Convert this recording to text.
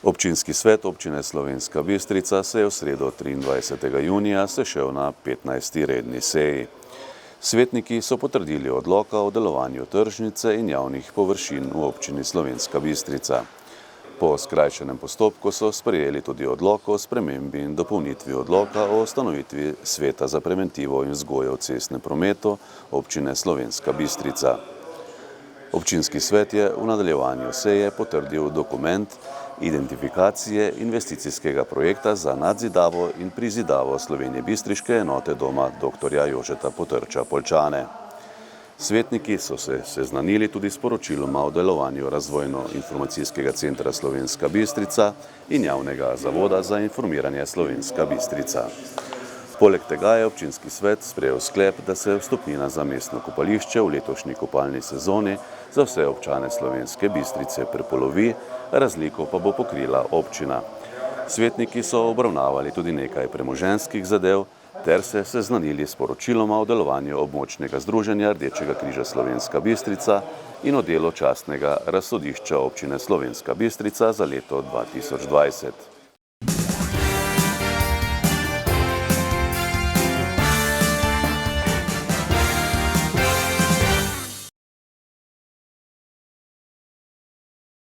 Občinski svet občine Slovenska Bistrica se je v sredo 23. junija sešel na 15. redni seji. Svetniki so potrdili odloka o delovanju tržnice in javnih površin v občini Slovenska Bistrica. Po skrajšanem postopku so sprejeli tudi odlok o spremembi in dopolnitvi odloka o ustanovitvi Sveta za preventivo in vzgojo v cestnem prometu občine Slovenska Bistrica. Občinski svet je v nadaljevanju seje potrdil dokument identifikacije investicijskega projekta za nadzidavo in prizidavo Slovenje Bistriške enote doma dr. Jožeta Potrča Poljčane. Svetniki so se seznanili tudi s poročiloma o delovanju Razvojno-informacijskega centra Slovenska Bistrica in Javnega zavoda za informiranje Slovenska Bistrica. Poleg tega je občinski svet sprejel sklep, da se vstopnina za mestno kopališče v letošnji kopalni sezoni za vse občane Slovenske Bistrice prepolovi, razliko pa bo pokrila občina. Svetniki so obravnavali tudi nekaj premoženjskih zadev ter se seznanili s poročiloma o delovanju območnega združenja Rdečega križa Slovenska Bistrica in o delu častnega razsodišča občine Slovenska Bistrica za leto 2020.